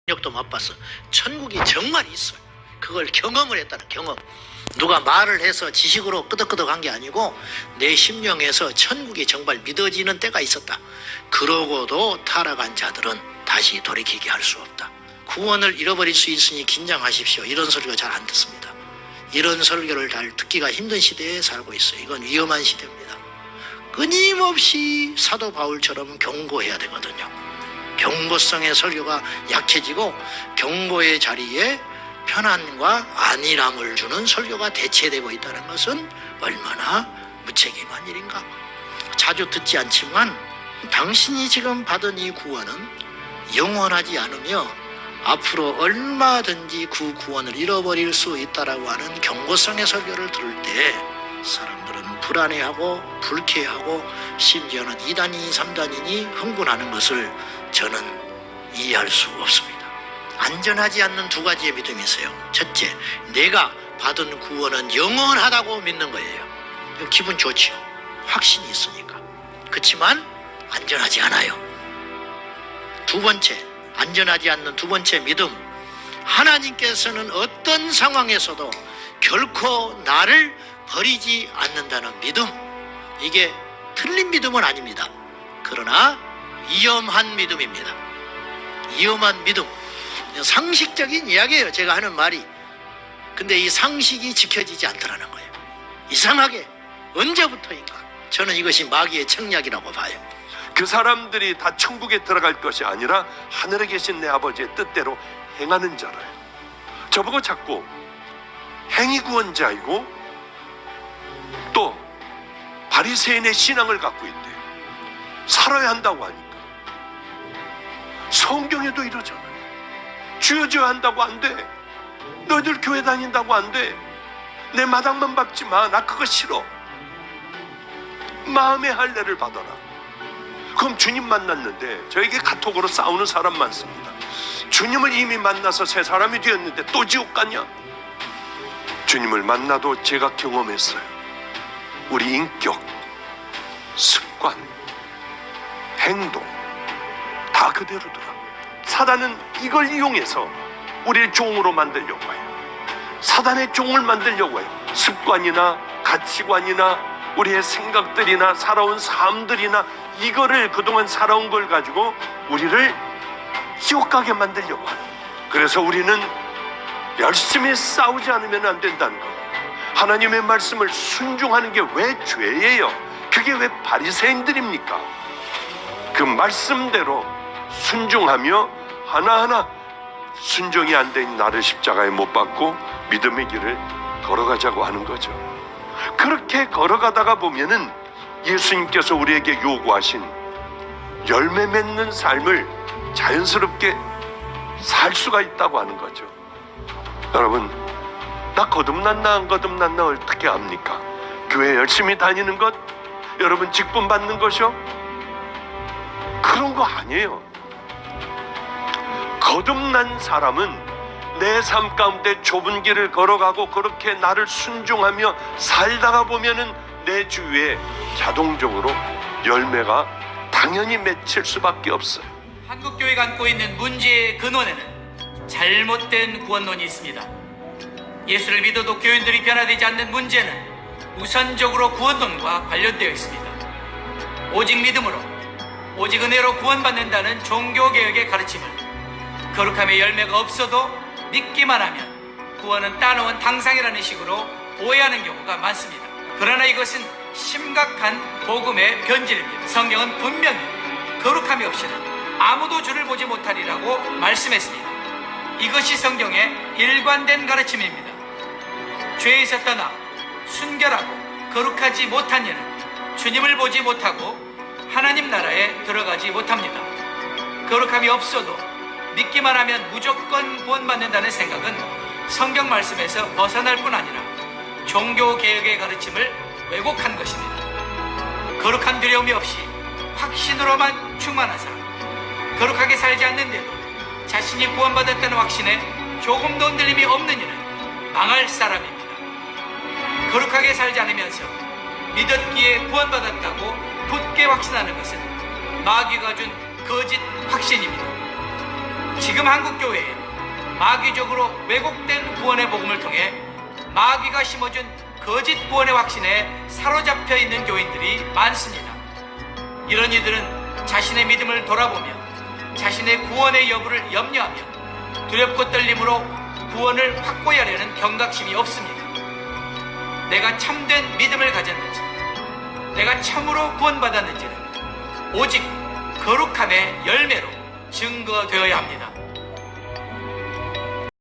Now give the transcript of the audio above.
도 맛봤어. 천국이 정말 있어요. 그걸 경험을 했다는 경험. 누가 말을 해서 지식으로 끄덕끄덕한 게 아니고 내 심령에서 천국이 정말 믿어지는 때가 있었다. 그러고도 타락한 자들은 다시 돌이키게 할 수 없다. 구원을 잃어버릴 수 있으니 긴장하십시오. 이런 설교 잘 안 듣습니다. 이런 설교를 잘 듣기가 힘든 시대에 살고 있어요. 이건 위험한 시대입니다. 끊임없이 사도 바울처럼 경고해야 되거든요. 경고성의 설교가 약해지고 경고의 자리에 편안과 안일함을 주는 설교가 대체되고 있다는 것은 얼마나 무책임한 일인가. 자주 듣지 않지만 당신이 지금 받은 이 구원은 영원하지 않으며 앞으로 얼마든지 그 구원을 잃어버릴 수 있다라고 하는 경고성의 설교를 들을 때 사람들은 불안해하고 불쾌하고 심지어는 2단이니 3단이니 흥분하는 것을 저는 이해할 수 없습니다. 안전하지 않는 두 가지의 믿음이 있어요. 첫째, 내가 받은 구원은 영원하다고 믿는 거예요. 기분 좋죠. 확신이 있으니까. 그렇지만 안전하지 않아요. 두 번째, 안전하지 않는 두 번째 믿음, 하나님께서는 어떤 상황에서도 결코 나를 버리지 않는다는 믿음. 이게 틀린 믿음은 아닙니다. 그러나 위험한 믿음입니다. 위험한 믿음. 상식적인 이야기예요. 제가 하는 말이. 근데 이 상식이 지켜지지 않더라는 거예요. 이상하게 언제부터인가 저는 이것이 마귀의 청략이라고 봐요. 그 사람들이 다 천국에 들어갈 것이 아니라 하늘에 계신 내 아버지의 뜻대로 행하는 자라요. 저보고 자꾸 행위구원자이고 또 바리새인의 신앙을 갖고 있대요. 살아야 한다고 하니까. 성경에도 이러잖아요. 주여주여 한다고 안 돼. 너희들 교회 다닌다고 안 돼. 내 마당만 밟지 마. 나 그거 싫어. 마음의 할례를 받아라. 그럼 주님 만났는데 저에게 카톡으로 싸우는 사람 많습니다. 주님을 이미 만나서 새 사람이 되었는데 또 지옥 갔냐? 주님을 만나도 제가 경험했어요. 우리 인격, 습관, 행동 다 그대로더라. 사단은 이걸 이용해서 우리를 종으로 만들려고 해요. 사단의 종을 만들려고 해요. 습관이나 가치관이나 우리의 생각들이나 살아온 삶들이나 이거를 그동안 살아온 걸 가지고 우리를 지옥 가게 만들려고 하는. 그래서 우리는 열심히 싸우지 않으면 안 된다는 거예요. 하나님의 말씀을 순종하는 게 왜 죄예요? 그게 왜 바리새인들입니까? 그 말씀대로 순종하며 하나하나 순종이 안 된 나를 십자가에 못 박고 믿음의 길을 걸어가자고 하는 거죠. 그렇게 걸어가다가 보면은 예수님께서 우리에게 요구하신 열매 맺는 삶을 자연스럽게 살 수가 있다고 하는 거죠. 여러분, 나 거듭났나 안 거듭났나 어떻게 압니까? 교회 열심히 다니는 것, 여러분 직분 받는 것이요? 그런 거 아니에요. 거듭난 사람은 내 삶 가운데 좁은 길을 걸어가고 그렇게 나를 순종하며 살다가 보면은 내 주위에 자동적으로 열매가 당연히 맺힐 수밖에 없어요. 한국교회가 안고 있는 문제의 근원에는 잘못된 구원론이 있습니다. 예수를 믿어도 교인들이 변화되지 않는 문제는 우선적으로 구원론과 관련되어 있습니다. 오직 믿음으로, 오직 은혜로 구원받는다는 종교개혁의 가르침을 거룩함의 열매가 없어도 믿기만 하면 구원은 따놓은 당상이라는 식으로 오해하는 경우가 많습니다. 그러나 이것은 심각한 복음의 변질입니다. 성경은 분명히 거룩함이 없이는 아무도 주를 보지 못하리라고 말씀했습니다. 이것이 성경의 일관된 가르침입니다. 죄에서 떠나 순결하고 거룩하지 못한 이는 주님을 보지 못하고 하나님 나라에 들어가지 못합니다. 거룩함이 없어도 믿기만 하면 무조건 구원받는다는 생각은 성경 말씀에서 벗어날 뿐 아니라 종교개혁의 가르침을 왜곡한 것입니다. 거룩한 두려움이 없이 확신으로만 충만한 사람, 거룩하게 살지 않는데도 자신이 구원받았다는 확신에 조금도 흔들림이 없는 이는 망할 사람입니다. 거룩하게 살지 않으면서 믿었기에 구원받았다고 굳게 확신하는 것은 마귀가 준 거짓 확신입니다. 지금 한국교회에 마귀적으로 왜곡된 구원의 복음을 통해 마귀가 심어준 거짓 구원의 확신에 사로잡혀 있는 교인들이 많습니다. 이런 이들은 자신의 믿음을 돌아보며 자신의 구원의 여부를 염려하며 두렵고 떨림으로 구원을 확고히 하려는 경각심이 없습니다. 내가 참된 믿음을 가졌는지, 내가 참으로 구원받았는지는 오직 거룩함의 열매로 증거되어야 합니다.